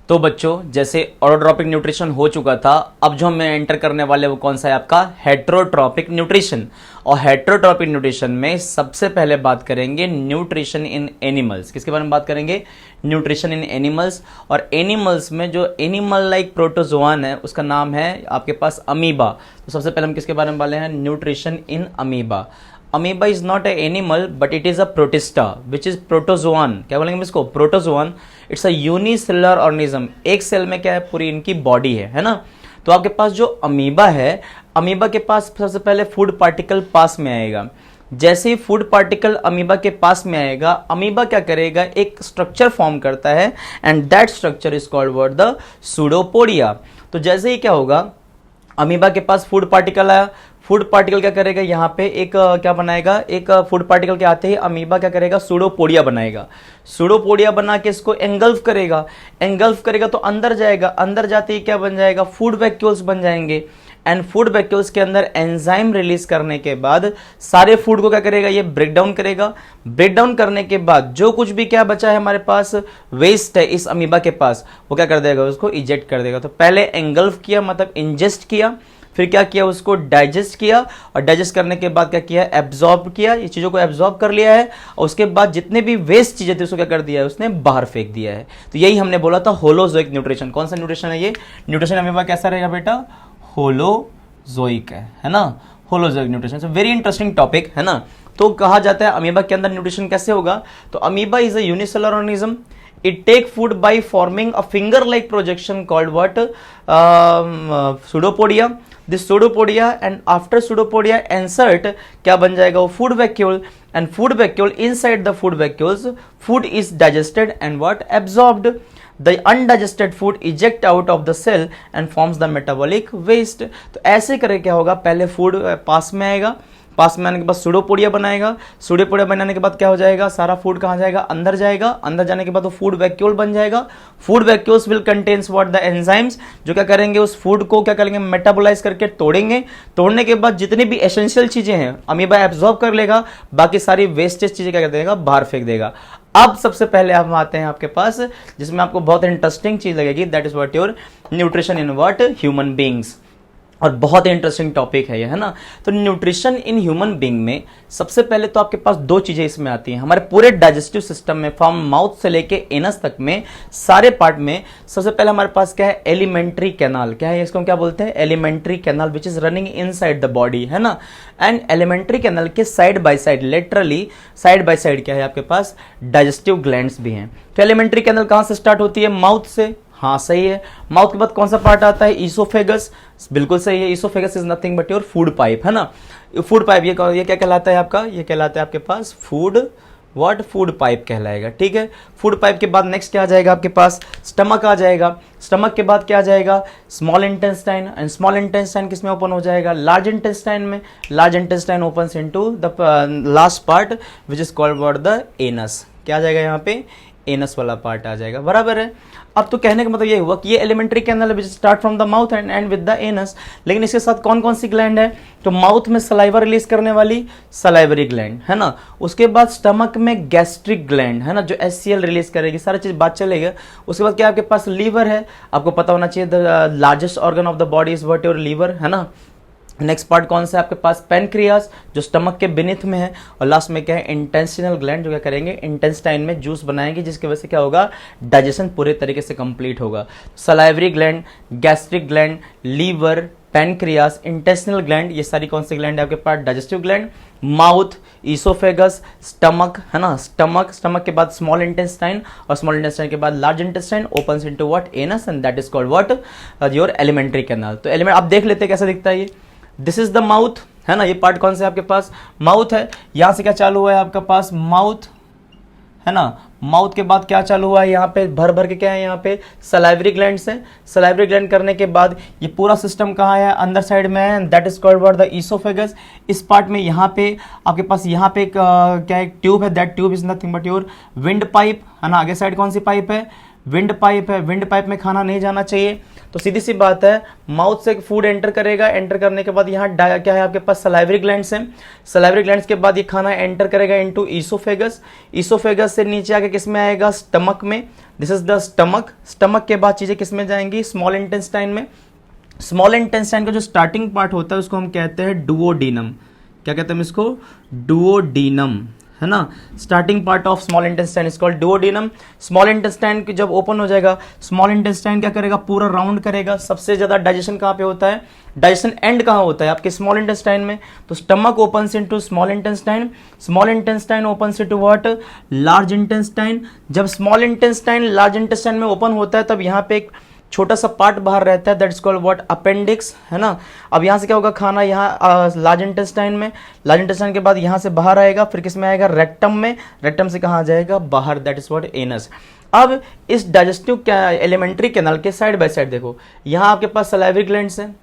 तो बच्चों जैसे ऑटोट्रॉपिक न्यूट्रिशन हो चुका था, अब जो हमें एंटर करने वाले वो कौन सा है आपका हेट्रोट्रॉपिक न्यूट्रिशन। और हेट्रोट्रॉपिक न्यूट्रिशन में सबसे पहले बात करेंगे न्यूट्रिशन इन एनिमल्स। किसके बारे में बात करेंगे? Nutrition in animals. और एनिमल्स में जो एनिमल लाइक प्रोटोजोआन है उसका नाम है आपके पास अमीबा। तो सबसे पहले हम किसके बारे में वाले हैं? Nutrition in amoeba. Amoeba is not a animal but it is a protista which is protozoan. क्या बोलेंगे इसको? Protozoan. It's a unicellular organism. एक सेल में क्या है? पूरी इनकी बॉडी है ना। तो आपके पास जो अमीबा है, अमीबा के पास सबसे पहले फूड पार्टिकल पास में आएगा। जैसे ही फूड पार्टिकल अमीबा के पास में आएगा, अमीबा क्या करेगा? एक स्ट्रक्चर फॉर्म करता है and that structure is called what? The pseudopodia. तो जैसे ही क्या होगा, अमीबा के पास फूड पार्टिकल आया, फूड पार्टिकल क्या करेगा? यहाँ पे एक क्या बनाएगा? एक फूड पार्टिकल के आते ही अमीबा क्या करेगा? सूडोपोडिया बनाएगा। सूडोपोडिया बना के इसको एंगल्फ करेगा। एंगल्फ करेगा तो अंदर जाएगा। अंदर जाते ही क्या बन जाएगा? फूड वैक्यूल्स बन जाएंगे। एंड फूड वैक्यूल्स के अंदर एंजाइम रिलीज करने के बाद सारे फूड को क्या करेगा? ये ब्रेक डाउन करेगा। ब्रेक डाउन करने के बाद जो कुछ भी क्या बचा है हमारे पास, वेस्ट है इस अमीबा के पास, वो क्या कर देगा? उसको इजेक्ट कर देगा। तो पहले एंगल्फ किया मतलब इंजेस्ट किया, फिर क्या किया? उसको डाइजेस्ट किया, और डाइजेस्ट करने के बाद क्या किया? एब्जॉर्ब किया। ये चीज़ों को एब्जॉर्ब कर लिया है, और उसके बाद जितने भी वेस्ट चीज़ें थी उसको क्या कर दिया है? उसने बाहर फेंक दिया है। तो यही हमने बोला था होलोजोइक न्यूट्रिशन। कौन सा न्यूट्रिशन है ये? न्यूट्रिशन अमीबा कैसा रहेगा बेटा? होलोजोइक है ना। Holozoic nutrition very interesting topic है ना। तो कहा जाता है अमीबा के अंदर न्यूट्रिशन कैसे होगा? तो amoeba is a unicellular organism. It take food by forming a finger-like projection called what? Pseudopodia. This pseudopodia and after pseudopodia insert क्या बन जाएगा? वो food vacuole, and food vacuole inside the food vacuoles food is digested and what? Absorbed. The undigested food eject out of the cell and forms the metabolic waste. तो ऐसे करके क्या होगा? पहले food पास में आएगा, पास में आने के बाद सूडोपोडिया बनाएगा। सूडोपोडिया बनाने के बाद क्या हो जाएगा? सारा फूड कहाँ जाएगा? अंदर जाएगा। अंदर जाने के बाद वो फूड वैक्यूल बन जाएगा। Food vacuoles will contains what? The enzymes, जो क्या करेंगे? उस फूड को क्या करेंगे? मेटाबोलाइज करके तोड़ेंगे। तोड़ने के बाद जितनी भी एसेंशियल चीजें हैं अमीबा एब्जॉर्ब कर लेगा, बाकी सारी वेस्टेज चीजें क्या कर देगा? बाहर फेंक देगा। अब सबसे पहले हम आते हैं आपके पास जिसमें आपको बहुत इंटरेस्टिंग चीज लगेगी, that is what? Your nutrition in what? Human beings. और बहुत ही इंटरेस्टिंग टॉपिक है ये, है ना। तो न्यूट्रिशन इन ह्यूमन बीइंग में सबसे पहले तो आपके पास दो चीजें इसमें आती हैं। हमारे पूरे डाइजेस्टिव सिस्टम में फ्रॉम माउथ से लेके एनस तक में सारे पार्ट में सबसे पहले हमारे पास क्या है? Alimentary canal. क्या है इसको? हम क्या बोलते हैं? Alimentary canal which is running inside the body, है ना। एंड एलिमेंट्री कैनाल के side by side, literally side by side क्या है आपके पास? डाइजेस्टिव ग्लैंड्स भी हैं। तो एलिमेंट्री कैनाल कहां से स्टार्ट होती है? माउथ से। हाँ सही है। माउथ के बाद कौन सा पार्ट आता है? ईसोफेगस। बिल्कुल सही है। Oesophagus is nothing but your food pipe, है ना। फूड पाइप ये क्या कहलाता है आपका? ये कहलाता है आपके पास फूड व्हाट? फूड पाइप कहलाएगा, ठीक है। फूड पाइप के बाद नेक्स्ट क्या आ जाएगा आपके पास? स्टमक आ जाएगा। स्टमक के बाद क्या आ जाएगा? Small intestine. And small intestine किसमें ओपन हो जाएगा? लार्ज इंटेस्टाइन में। Large intestine opens into the last part which is called what? The anus. क्या आ जाएगा यहाँ पे? एनस वाला पार्ट आ जाएगा, बराबर है। अब तो कहने का मतलब ये हुआ कि ये alimentary canal which start from the mouth and and with the anus. लेकिन इसके साथ कौन कौन सी ग्लैंड है? तो माउथ में सलाइवा रिलीज करने वाली सलाइवरी ग्लैंड, है ना। उसके बाद स्टमक में गैस्ट्रिक ग्लैंड, है ना, जो HCl रिलीज करेगी। सारी चीज बात चलेगा। उसके बाद क्या आपके पास? लीवर है। आपको पता होना चाहिए the largest organ of the body is what? Your liver, है ना। नेक्स्ट पार्ट कौन सा है आपके पास? पेनक्रियास, जो स्टमक के बिनिथ में है। और लास्ट में क्या है? इंटेस्टिनल ग्लैंड, जो क्या करेंगे? इंटेस्टाइन में जूस बनाएंगे, जिसकी वजह से क्या होगा? डाइजेशन पूरे तरीके से कंप्लीट होगा। Salivary gland, gastric gland, liver, pancreas, intestinal gland, ये सारी कौन सी ग्लैंड है आपके पास? Digestive gland. Mouth, oesophagus, stomach, है ना। स्टमक के बाद स्मॉल इंटेस्टाइन, और स्मॉल इंटेस्टाइन के बाद large intestine opens into what? Anus, and that is called what? Your alimentary canal. तो एलिमेंट आप देख लेते हैं कैसा दिखता है ये। दिस इज द माउथ, है ना। ये पार्ट कौन सा है आपके पास? माउथ है। यहां से क्या चालू हुआ है आपका पास? माउथ, है ना। माउथ के बाद क्या चालू हुआ है? यहाँ पे भर भर के क्या है? यहाँ पे सलाइवरी ग्लैंड है। सलाइवरी ग्लैंड करने के बाद ये पूरा सिस्टम कहाँ है? अंदर साइड में है। That is called what? The oesophagus. इस पार्ट में यहाँ पे आपके पास यहाँ पे क्या एक ट्यूब है। That tube is nothing but your wind pipe, है ना। आगे साइड कौन सी पाइप है? विंड पाइप है। विंड पाइप में खाना नहीं जाना चाहिए, तो सीधी सी बात है, माउथ से फूड एंटर करेगा, एंटर करने के बाद यहाँ क्या है आपके पास, सलाइवरी ग्लैंड्स हैं। सलाइवरी ग्लैंड्स के बाद ये खाना एंटर करेगा इनटू ईसोफेगस। ईसोफेगस से नीचे आके किस में आएगा, स्टमक में। This is the stomach. Stomach के बाद चीजें किस में जाएंगी, स्मॉल इंटेस्टाइन में। स्मॉल इंटेस्टाइन का जो स्टार्टिंग पार्ट होता है उसको हम कहते हैं डुओडीनम। क्या कहते हैं इसको, डुओडीनम, है ना। Starting part of small intestine is called duodenum. Small intestine की जब ओपन हो जाएगा, स्मॉल इंटेस्टाइन क्या करेगा, पूरा राउंड करेगा। सबसे ज्यादा डाइजेशन कहाँ पे होता है, डाइजेशन एंड कहाँ होता है, आपके स्मॉल इंटेस्टाइन में। तो stomach opens into small intestine, small intestine opens into what, large intestine. जब स्मॉल इंटेस्टाइन लार्ज इंटेस्टाइन में ओपन होता है तब यहाँ पे एक छोटा सा पार्ट बाहर रहता है, that is called what, appendix, है ना। अब यहाँ से क्या होगा, खाना यहाँ लार्ज इंटेस्टाइन में, लार्ज इंटेस्टाइन के बाद यहाँ से बाहर आएगा, फिर किस में आएगा, रेक्टम में। रेक्टम से कहाँ आ जाएगा, बाहर, दैट इज व्हाट, एनस। अब इस डाइजेस्टिव एलिमेंट्री कैनाल के साइड बाय साइड देखो, यहाँ आपके पास सलाइवरी ग्लैंड्स हैं,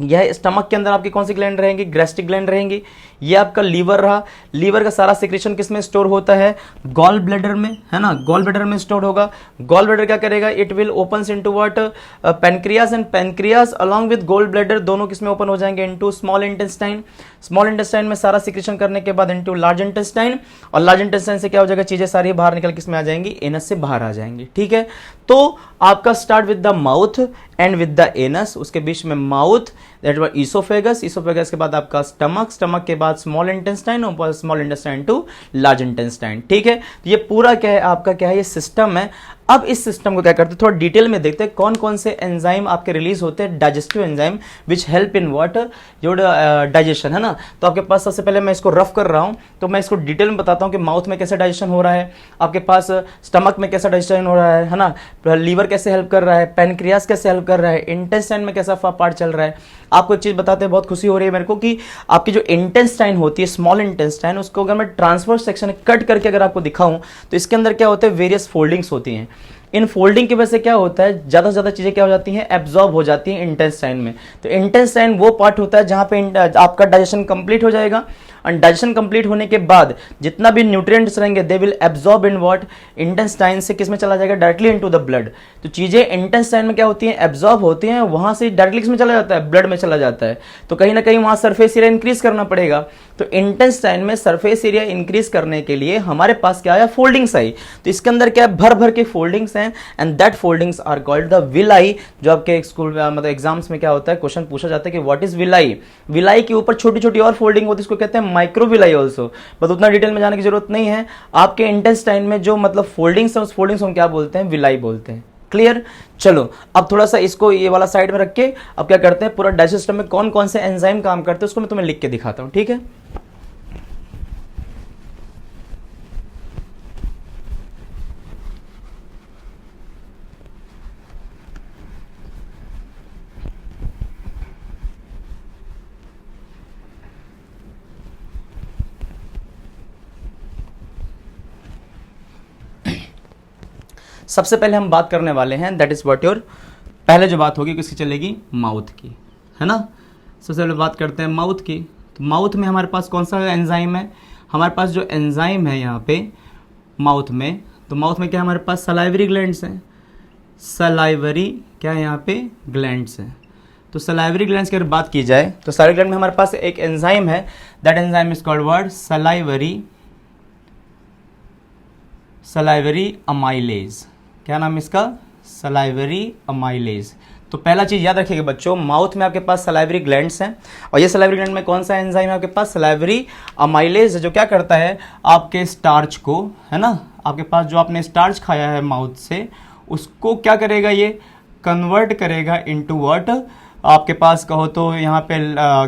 यह स्टमक के अंदर आपकी कौन सी ग्लैंड रहेंगी, गैस्ट्रिक ग्लैंड रहेंगी। ये आपका लीवर रहा, लीवर का सारा सिक्रेशन किस में स्टोर होता है, गॉल ब्लैडर में, है ना, गॉल ब्लैडर में स्टोर होगा। गॉल ब्लैडर क्या करेगा, it will opens into what, pancreas, and pancreas along with gall bladder दोनों किस में ओपन हो जाएंगे, into small intestine. Small intestine में सारा सिक्रेशन करने के बाद इनटू लार्ज इंटेस्टाइन, और लार्ज इंटेस्टाइन से क्या हो जाएगा, चीजें सारी बाहर निकल किस में आ जाएंगी, एनस से बाहर आ जाएंगी। ठीक है, तो आपका start with the mouth and with the anus, उसके बीच में mouth, that was oesophagus, oesophagus के बाद आपका स्टमक, स्टमक के बाद स्मॉल इंटेस्टाइन, और small intestine to large intestine. ठीक है, तो ये पूरा क्या है आपका, क्या है, ये सिस्टम है। अब इस सिस्टम को क्या करते हैं, थोड़ा डिटेल में देखते हैं कौन कौन से एंजाइम आपके रिलीज होते हैं, digestive enzyme which help in what, your digestion, है ना। तो आपके पास सबसे पहले मैं इसको रफ कर रहा हूं, तो मैं इसको डिटेल में बताता हूं कि माउथ में कैसे डाइजेशन हो रहा है, आपके पास स्टमक में कैसा डाइजेशन हो रहा है ना, लीवर कैसे हेल्प कर रहा है, पैनक्रियास कैसे हेल्प कर रहा है, इंटेस्टाइन में कैसा पार्ट चल रहा है। आपको एक चीज बताते हैं, बहुत खुशी हो रही है मेरे को कि आपकी जो इंटेस्टाइन होती है, स्मॉल इंटेस्टाइन, उसको अगर मैं ट्रांसवर्स सेक्शन कट करके अगर आपको दिखाऊं तो इसके अंदर क्या होता है, वेरियस फोल्डिंग्स होती हैं। इन फोल्डिंग की वजह से क्या होता है, ज्यादा से ज्यादा चीजें क्या हो जाती हैं, एब्जॉर्ब हो जाती हैं इंटेस्टाइन में। तो इंटेस्टाइन वो पार्ट होता है जहां पे आपका डाइजेशन कंप्लीट हो जाएगा, और डाइजेशन कंप्लीट होने के बाद जितना भी न्यूट्रिएंट्स रहेंगे they will absorb in what, intestine से किस में चला जाएगा, डायरेक्टली इनटू द ब्लड। तो चीजें इंटेस्टाइन में क्या होती हैं, एब्जॉर्ब होती हैं, वहां से डायरेक्टली किस में चला जाता है, ब्लड में चला जाता है। तो कहीं ना कहीं वहां सरफेस एरिया इंक्रीज करना पड़ेगा। तो इंटेस्टाइन में सरफेस एरिया इंक्रीज करने के लिए हमारे पास क्या आया, फोल्डिंग्स आई। तो इसके अंदर क्या भर भर के फोल्डिंग्स हैं, and that foldings are called the villi. जो आपके स्कूल मतलब एग्जाम्स में क्या होता है, क्वेश्चन पूछा जाता है कि व्हाट इज विलाई। विलाई के ऊपर छोटी छोटी और फोल्डिंग होती है, इसको कहते हैं माइक्रोविलाई ऑल्सो। बस उतना डिटेल में जाने की जरूरत नहीं है। आपके इंटेस्टाइन में जो मतलब फोल्डिंग्स है, उस फोल्डिंग्स को क्या बोलते हैं, विलाई बोलते हैं। क्लियर, चलो अब थोड़ा सा इसको ये वाला साइड में रख के अब क्या करते हैं, पूरा डाइजेस्टिव सिस्टम में कौन कौन से एंजाइम काम करते हैं उसको मैं तुम्हें लिख के दिखाता हूं। ठीक है, सबसे पहले हम बात करने वाले हैं, दैट इज व्हाट योर, पहले जो बात होगी किसकी चलेगी, माउथ की, है ना। सबसे पहले बात करते हैं माउथ की। तो माउथ में हमारे पास कौन सा एंजाइम है, हमारे पास जो एंजाइम है यहाँ पे माउथ में, तो माउथ में क्या हमारे पास सलाइवरी ग्लैंड्स हैं, सलाइवरी क्या है यहाँ पे, ग्लैंड्स हैं। तो सलाइवरी ग्लैंड्स की अगर बात की जाए तो सलाइवरी ग्लैंड में हमारे पास एक एंजाइम है, that enzyme is called word salivary amylase. क्या नाम इसका, सलाइवरी अमाइलेज। तो पहला चीज याद रखिएगा बच्चों, माउथ में आपके पास सलाइवरी ग्लैंड्स हैं, और ये सलाइवरी ग्लैंड में कौन सा एंजाइम है आपके पास, सलाइवरी अमाइलेज, जो क्या करता है आपके स्टार्च को, है ना, आपके पास जो आपने स्टार्च खाया है माउथ से, उसको क्या करेगा, ये कन्वर्ट करेगा इनटू व्हाट, आपके पास कहो तो यहाँ पे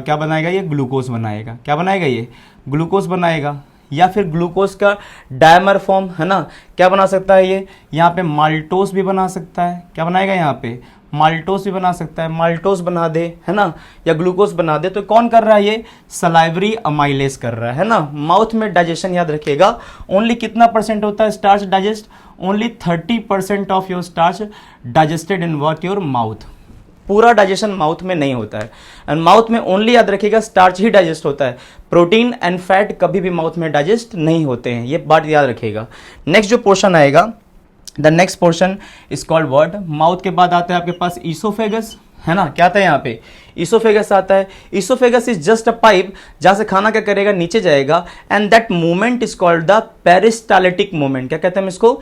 क्या बनाएगा, ये ग्लूकोज बनाएगा। क्या बनाएगा, ये ग्लूकोज बनाएगा, या फिर ग्लूकोज का डायमर फॉर्म, है ना, क्या बना सकता है ये, यहाँ पे माल्टोस भी बना सकता है। क्या बनाएगा, यहाँ पे माल्टोस भी बना सकता है, माल्टोस बना दे, है ना, या ग्लूकोज बना दे। तो कौन कर रहा है, ये सलाइवरी अमाइलेज कर रहा है ना। माउथ में डाइजेशन याद रखिएगा, ओनली कितना परसेंट होता है starch digest, only 30% of your starch digested in what your mouth. पूरा डाइजेशन माउथ में नहीं होता है, एंड माउथ में ओनली याद रखिएगा स्टार्च ही डाइजेस्ट होता है, प्रोटीन एंड फैट कभी भी माउथ में डाइजेस्ट नहीं होते हैं, ये बात याद रखिएगा। नेक्स्ट जो पोर्शन आएगा the next portion is called what, mouth के बाद आता है आपके पास ईसोफेगस, है ना, क्या आता है यहाँ पे, ईसोफेगस आता है। Oesophagus is just a pipe जहां से खाना क्या करेगा, नीचे जाएगा, and that movement is called the peristaltic movement. क्या कहते हैं हम इसको,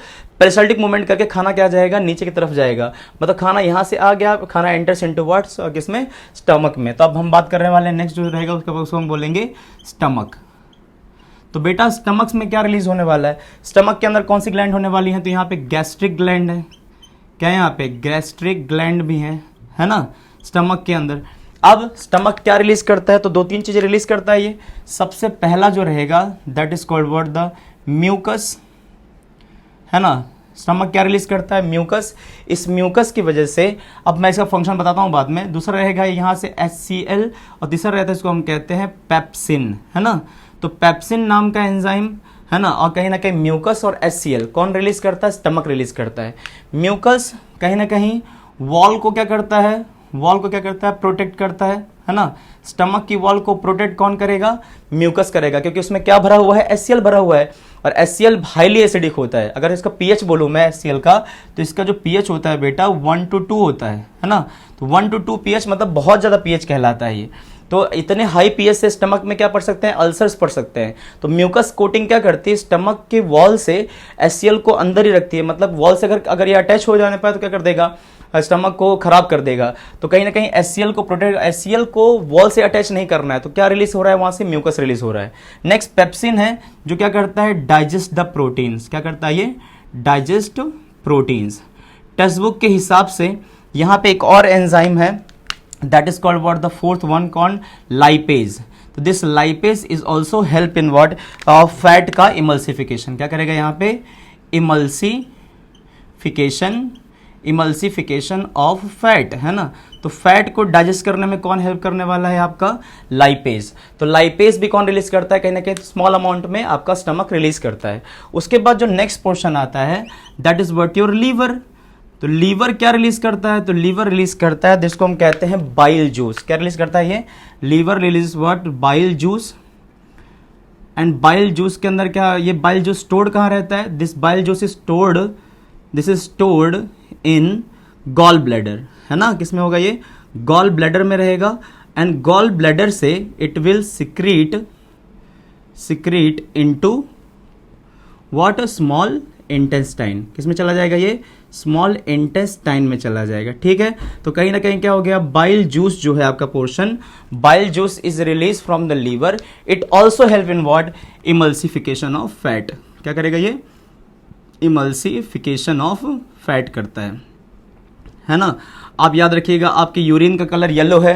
पेरिस्टाल्टिक मूवमेंट करके खाना क्या जाएगा, नीचे की तरफ जाएगा, मतलब खाना यहां से आ गया, खाना एंटर्स इनटू व्हाट्स, किसमें, स्टमक में। तो अब हम बात करने वाले हैं नेक्स्ट जो रहेगा उसको हम बोलेंगे स्टमक। तो बेटा स्टमक में क्या रिलीज होने वाला है, स्टमक के अंदर कौन सी ग्लैंड होने वाली है, तो यहाँ पे गैस्ट्रिक ग्लैंड है, क्या यहाँ पे गैस्ट्रिक ग्लैंड भी है ना, स्टमक के अंदर। अब स्टमक क्या रिलीज करता है, तो दो तीन चीजें रिलीज करता है ये। सबसे पहला जो रहेगा that is called what, the mucus, है ना। स्टमक क्या रिलीज करता है, म्यूकस। इस म्यूकस की वजह से, अब मैं इसका फंक्शन बताता हूं बाद में। दूसरा रहेगा यहाँ से HCl, और तीसरा रहता है इसको हम कहते हैं पेप्सिन, है ना। तो पेप्सिन नाम का एंजाइम, है ना, और कहीं ना कहीं म्यूकस और HCl कौन रिलीज करता है, स्टमक रिलीज करता है। म्यूकस कहीं ना कहीं वॉल को क्या करता है, वॉल को क्या करता है, प्रोटेक्ट करता है ना। स्टमक की वॉल को प्रोटेक्ट कौन करेगा, म्यूकस करेगा, क्योंकि उसमें क्या भरा हुआ है, HCl भरा हुआ है, और HCl हाईली एसिडिक होता है। अगर इसका pH बोलूं मैं HCl का, तो इसका जो pH होता है बेटा 1 to 2 होता है ना। तो 1 to 2 pH मतलब बहुत ज्यादा pH कहलाता है ये। तो इतने हाई pH से स्टमक में क्या पड़ सकते हैं, अल्सर्स पड़ सकते हैं। तो म्यूकस कोटिंग क्या करती है, स्टमक के वॉल से HCl को अंदर ही रखती है, मतलब वॉल से अगर ये अटैच हो जाने पर तो क्या कर देगा, स्टमक को खराब कर देगा। तो कहीं ना कहीं HCl को प्रोटेक्ट, HCl को वॉल से अटैच नहीं करना है, तो क्या रिलीज हो रहा है, वहां से म्यूकस रिलीज हो रहा है। नेक्स्ट पेप्सिन है, जो क्या करता है, डाइजेस्ट द प्रोटीन्स। क्या करता है ये, डाइजेस्ट प्रोटीन्स। टेक्स्ट बुक के हिसाब से यहाँ पे एक और एंजाइम है, that is called what, the fourth one called lipase. तो this lipase is also help in what, fat का इमल्सिफिकेशन। क्या करेगा यहाँ पे, इमल्सिफिकेशन ऑफ फैट, है ना। तो फैट को डाइजेस्ट करने में कौन हेल्प करने वाला है, आपका लाइपेज। तो लाइपेज भी कौन रिलीज करता है, कहीं ना कहीं स्मॉल अमाउंट में आपका स्टमक रिलीज करता है। उसके बाद जो नेक्स्ट पोर्शन आता है that is what, your liver. तो लीवर क्या रिलीज करता है, तो लीवर रिलीज करता है, जिसको हम कहते हैं बाइल जूस। क्या रिलीज करता है ये, liver release what, bile juice. And bile juice के अंदर क्या, ये बाइल जूस स्टोर्ड कहाँ रहता है, this bile juice is stored, this is stored in gall bladder, है ना। किसमें होगा ये, गॉल ब्लैडर में रहेगा। एंड गॉल ब्लैडर से it will secrete into what, small intestine. किसमें चला जाएगा ये, स्मॉल इंटेस्टाइन में चला जाएगा, ठीक है। तो कहीं ना कहीं क्या हो गया, बाइल जूस जो है आपका portion, bile juice is release from the liver. It also help in what, emulsification of fat. क्या करेगा ये, इमल्सिफिकेशन ऑफ फैट करता है ना। आप याद रखिएगा, आपके यूरिन का कलर येलो है,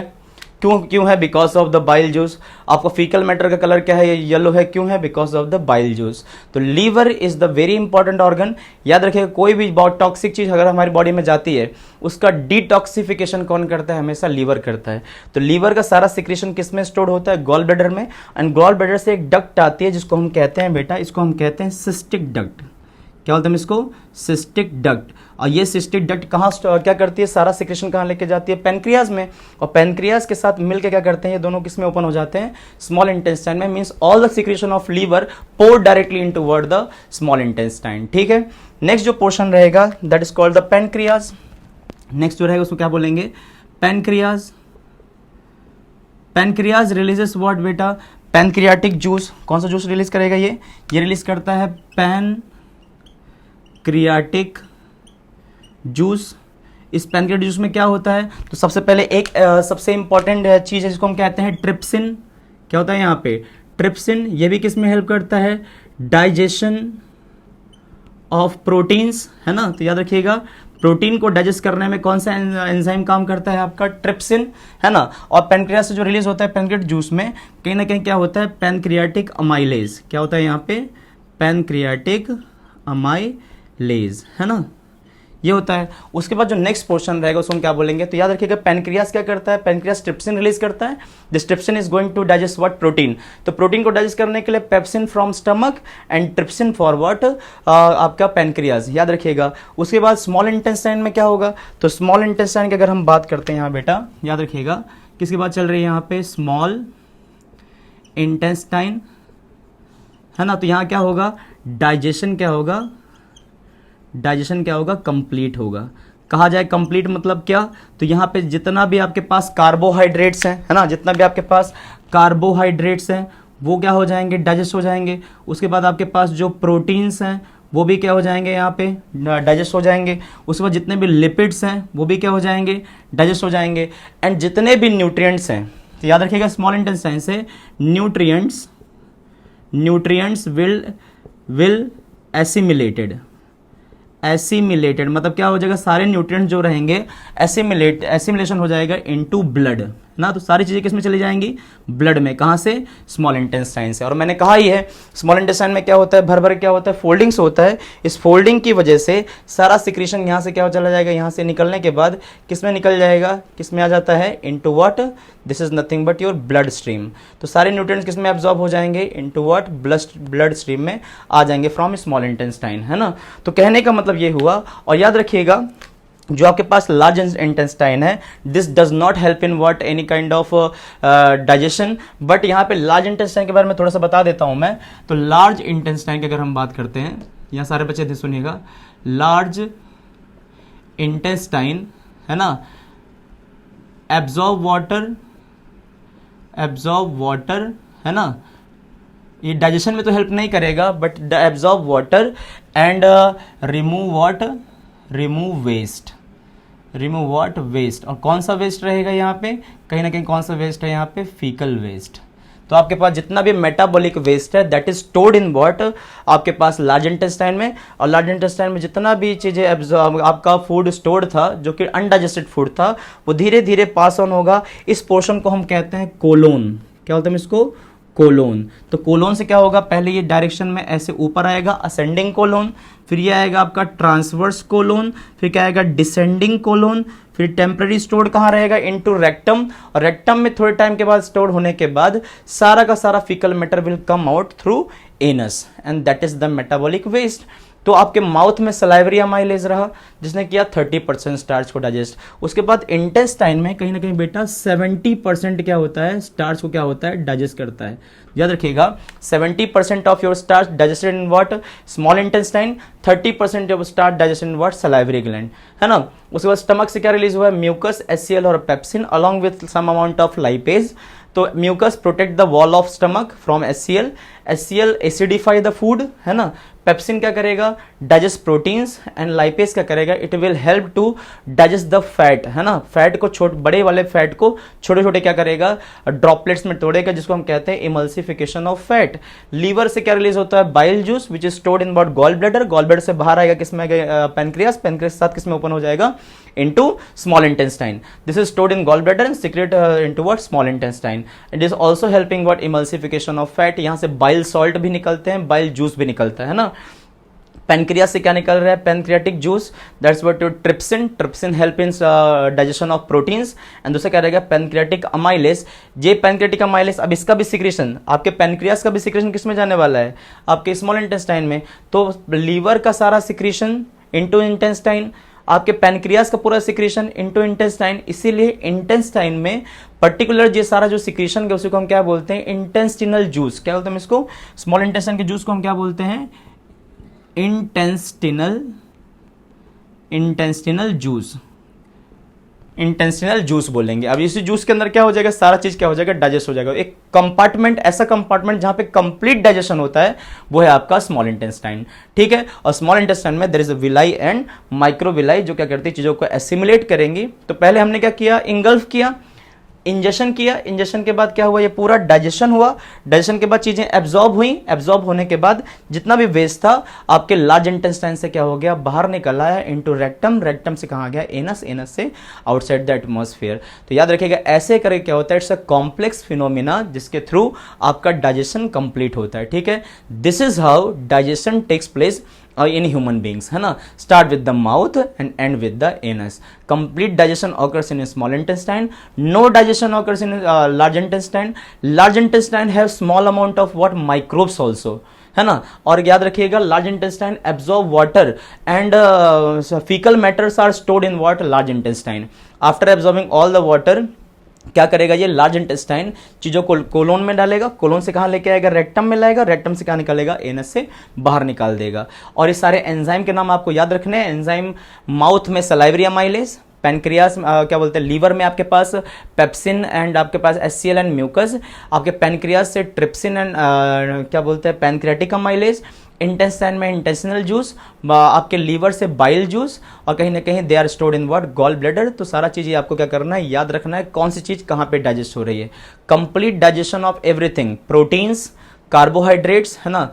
क्यों है, because of the bile juice. आपका फीकल मैटर का कलर क्या है, ये येलो है, क्यों है, because of the bile juice. तो liver is the very important organ. याद रखिएगा, कोई भी बहुत टॉक्सिक चीज अगर हमारी बॉडी में जाती है, उसका डिटॉक्सिफिकेशन कौन करता है, हमेशा लीवर करता है। तो लीवर का सारा सिक्रेशन किसमें स्टोर होता है, गॉल ब्लैडर में। एंड गॉल ब्लैडर से एक डक्ट आती है, जिसको हम कहते हैं बेटा, इसको हम कहते हैं सिस्टिक डक्ट। क्या बोलते हैं इसको, सिस्टिक डक्ट। और ये सिस्टिक डक्ट कहाँ क्या करती है, सारा सिक्रेशन कहाँ लेके जाती है, पेनक्रियाज में। और पेनक्रियाज के साथ मिलकर क्या करते हैं, ये दोनों किसमें ओपन हो जाते हैं, स्मॉल इंटेस्टाइन में। Means all the secretion of liver pour directly into ward the small intestine, ठीक है। नेक्स्ट जो पोर्शन रहेगा that is called the pancreas. Next जो रहेगा उसको क्या बोलेंगे, पेनक्रियाज। पेनक्रियाज रिलीजेस व्हाट बेटा, पैनक्रियाटिक जूस। कौन सा जूस रिलीज करेगा ये रिलीज करता है पैनक्रियाटिक जूस। इस पैनक्रियाटिक जूस में क्या होता है, तो सबसे पहले एक सबसे इंपॉर्टेंट चीज है जिसको हम कहते हैं ट्रिप्सिन। क्या होता है यहाँ पे, ट्रिप्सिन। ये भी किस में हेल्प करता है, डाइजेशन ऑफ प्रोटीन्स, है ना। तो याद रखिएगा, प्रोटीन को डाइजेस्ट करने में कौन सा एंजाइम काम करता है, आपका ट्रिप्सिन, है ना। और पैनक्रियास से जो रिलीज होता है पैनक्रियाटिक जूस में, कहीं ना कहीं क्या होता है, पैनक्रियाटिक अमाइलेज। क्या होता है यहाँ पे, पैनक्रियाटिक अमाइलेज, है ना, ये होता है। उसके बाद जो नेक्स्ट पोर्शन रहेगा उसको हम क्या बोलेंगे, तो याद रखिएगा पैनक्रियास क्या करता है, पैनक्रियास ट्रिप्सिन रिलीज करता है। This trypsin is going to digest what, protein. तो प्रोटीन को डाइजेस्ट करने के लिए pepsin from stomach and trypsin for what, आपका पैनक्रियास, याद रखिएगा। उसके बाद स्मॉल इंटेस्टाइन में क्या होगा, तो स्मॉल इंटेस्टाइन की अगर हम बात करते हैं यहाँ बेटा, याद रखिएगा किसकी बात चल रही है यहाँ पे, स्मॉल इंटेस्टाइन, है ना। तो यहाँ क्या होगा, डाइजेशन क्या होगा, डाइजेशन क्या होगा, कंप्लीट होगा। कहा जाए कंप्लीट मतलब क्या, तो यहाँ पे जितना भी आपके पास कार्बोहाइड्रेट्स हैं, है ना, जितना भी आपके पास कार्बोहाइड्रेट्स हैं वो क्या हो जाएंगे, डाइजेस्ट हो जाएंगे। उसके बाद आपके पास जो प्रोटीन्स हैं वो भी क्या हो जाएंगे, यहाँ पे डाइजेस्ट हो जाएंगे। उसके बाद जितने भी लिपिड्स हैं वो भी क्या हो जाएंगे, डाइजेस्ट हो जाएंगे। एंड जितने भी न्यूट्रिएंट्स हैं, तो याद रखिएगा स्मॉल इंटेस्टाइन से न्यूट्रिएंट्स विल एसिमिलेटेड मतलब क्या हो जाएगा, सारे न्यूट्रिएंट्स जो रहेंगे एसिमिलेशन हो जाएगा इनटू ब्लड ना। तो सारी चीजें किसमें चली जाएंगी, ब्लड में। कहां से, स्मॉल इंटेस्टाइन से। और मैंने कहा ही है स्मॉल इंटेस्टाइन में क्या होता है, भर भर क्या होता है, फोल्डिंग्स होता है। इस फोल्डिंग की वजह से सारा सिक्रीशन यहां से क्या हो चला जाएगा, यहां से निकलने के बाद किसमें निकल जाएगा, किसमें आ जाता है, into what, this is nothing but your blood stream. तो सारे न्यूट्रिएंट्स किसमें एब्जॉर्ब हो जाएंगे, इनटू व्हाट, ब्लड स्ट्रीम में आ जाएंगे फ्रॉम स्मॉल इंटेस्टाइन, है ना। तो कहने का मतलब ये हुआ। और याद रखिएगा जो आपके पास लार्ज इंटेस्टाइन है, this does not help in what any kind of digestion. But यहाँ पे लार्ज इंटेस्टाइन के बारे में थोड़ा सा बता देता हूं मैं। तो लार्ज इंटेस्टाइन की अगर हम बात करते हैं, यहाँ सारे बच्चे ध्यान सुनिएगा, लार्ज इंटेस्टाइन है ना, एब्जॉर्ब वाटर है ना, ये डाइजेशन में तो हेल्प नहीं करेगा but absorb water and remove waste. और कौन सा वेस्ट रहेगा यहाँ पे, कहीं ना कहीं कौन सा वेस्ट है यहाँ पे, फीकल वेस्ट। तो आपके पास जितना भी मेटाबॉलिक वेस्ट है that is stored in what, आपके पास लार्ज इंटेस्टाइन में। और लार्ज इंटेस्टाइन में जितना भी चीजें आपका फूड स्टोर्ड था जो कि अनडाइजेस्टेड फूड था, वो धीरे धीरे पास ऑन होगा। इस पोर्शन को हम कहते हैं कोलोन। क्या बोलते हैं इसको, कोलोन। तो कोलोन से क्या होगा, पहले ये डायरेक्शन में ऐसे ऊपर आएगा, असेंडिंग कोलोन, फिर ये आएगा आपका ट्रांसवर्स कोलोन, फिर क्या आएगा, डिसेंडिंग कोलोन, फिर टेम्पररी स्टोर्ड कहाँ रहेगा, इनटू रेक्टम। और रेक्टम में थोड़े टाइम के बाद स्टोर होने के बाद सारा का सारा faecal matter will come out through anus and that is the metabolic waste. तो आपके माउथ में सलाइवरी अमाइलेज रहा जिसने किया 30% स्टार्च को डाइजेस्ट। उसके बाद इंटेस्टाइन में कहीं ना कहीं बेटा 70% क्या होता है, स्टार्च को क्या होता है, डाइजेस्ट करता है। याद रखिएगा 70% of your starch digested in what, small intestine, 30% of starch digested in what, salivary gland, है ना। उसके बाद स्टमक से क्या रिलीज हुआ है, म्यूकस, HCl और pepsin along with some amount of lipase. तो mucus protect the wall of stomach from HCl acidify the food, है ना। पेप्सिन क्या करेगा, डाइजेस्ट प्रोटीन्स, एंड लाइपेज क्या करेगा, it will help to digest the fat, है ना। फैट को बड़े वाले फैट को छोटे छोटे क्या करेगा, ड्रॉपलेट्स में तोड़ेगा, जिसको हम कहते हैं इमल्सिफिकेशन ऑफ फैट। लीवर से क्या रिलीज होता है, bile juice which is stored in both gall bladder. Gall bladder से बाहर आएगा किसमें, पेनक्रियास, पेनक्रियास के साथ किसमें ओपन हो जाएगा, into small intestine. This is stored in gall bladder and secrete into what, small intestine. It is also helping what, emulsification of fat. यहां से बाइल सॉल्ट भी निकलते हैं, बाइल जूस भी निकलता है ना। पेनक्रियास से क्या निकल रहा है, pancreatic juice, that's what your trypsin help in digestion of proteins. And दूसरा क्या रहेगा, पेनक्रियाटिक अमाइलेज। ये पेनक्रियाटिक अमाइलेज, अब इसका भी सिक्रेशन, आपके पेनक्रियास का भी सिक्रेशन किसमें जाने वाला है, आपके स्मॉल इंटेस्टाइन में। तो लीवर का सारा सिक्रेशन इनटू इंटेस्टाइन, आपके पेनक्रियास का पूरा सिक्रेशन इनटू इंटेस्टाइन। इसीलिए इंटेस्टाइन में पर्टिकुलर ये सारा जो सिक्रेशन है उसी को हम क्या बोलते हैं, इंटेस्टिनल जूस। क्या बोलते हैं इसको, स्मॉल इंटेस्टाइन के जूस को हम क्या बोलते हैं, इंटेस्टिनल जूस बोलेंगे। अब इसी जूस के अंदर क्या हो जाएगा, सारा चीज क्या हो जाएगा, डाइजेस्ट हो जाएगा। एक कंपार्टमेंट, ऐसा कंपार्टमेंट जहां पे कंप्लीट डाइजेशन होता है वो है आपका स्मॉल इंटेस्टाइन, ठीक है। और स्मॉल इंटेस्टाइन में there is a villi and microvilli जो क्या करती है, चीजों को एसिमुलेट करेंगी। तो पहले हमने क्या किया, इंगल्फ किया, इंजेक्शन किया, इंजेक्शन के बाद क्या हुआ, ये पूरा डाइजेशन हुआ। डाइजेशन के बाद चीजें एब्जॉर्ब हुई, एब्जॉर्ब होने के बाद जितना भी वेस्ट था आपके लार्ज इंटेस्टाइन से क्या हो गया, बाहर निकल आया इनटू रेक्टम, रेक्टम से कहाँ गया, एनस, एनस से आउटसाइड द एटमॉस्फेयर। तो याद रखिएगा ऐसे करके क्या होता है, इट्स अ कॉम्प्लेक्स फिनोमिना जिसके थ्रू आपका डाइजेशन कंप्लीट होता है, ठीक है। This is how digestion takes place in human beings, है ना। Start with the mouth and end with the anus. Complete digestion occurs in small intestine. No digestion occurs in large intestine. Large intestine have small amount of what, microbes also, है ना। और याद रखिएगा large intestine absorb water and faecal matters are stored in what, large intestine. After absorbing all the water क्या करेगा ये large intestine चीजों को कोलोन में डालेगा, कोलोन से कहां लेके आएगा, रेक्टम में लाएगा, रेक्टम से कहां निकालेगा, एनस से बाहर निकाल देगा। और ये सारे एंजाइम के नाम आपको याद रखने हैं। एंजाइम माउथ में सलाइवरी अमाइलेज, पैनक्रियास क्या बोलते हैं लीवर में आपके पास पेप्सिन एंड आपके पास एचसीएल एंड म्यूकस, आपके पैनक्रियास से ट्रिप्सिन एंड क्या बोलते हैं पैनक्रियाटिक अमाइलेज, इंटेस्टाइन में इंटेस्टिनल जूस, आपके लीवर से बाइल जूस, और कहीं ना कहीं they are stored in what gall bladder. तो सारा चीज आपको क्या करना है, याद रखना है कौन सी चीज कहां पे डाइजेस्ट हो रही है। Complete digestion of everything, proteins, carbohydrates, है ना,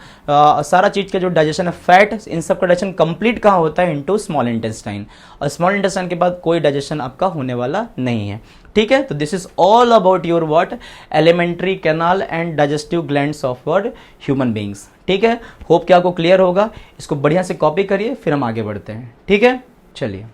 सारा चीज का जो डाइजेशन है, फैट, इन सब का डाइजेशन कंप्लीट कहाँ होता है, इनटू स्मॉल इंटेस्टाइन। और स्मॉल इंटेस्टाइन के बाद कोई डाइजेशन आपका होने वाला नहीं है। ठीक है, तो this is all about your what alimentary canal and digestive glands of what human beings. ठीक है, होप कि आपको क्लियर होगा। इसको बढ़िया से कॉपी करिए, फिर हम आगे बढ़ते हैं। ठीक है, चलिए।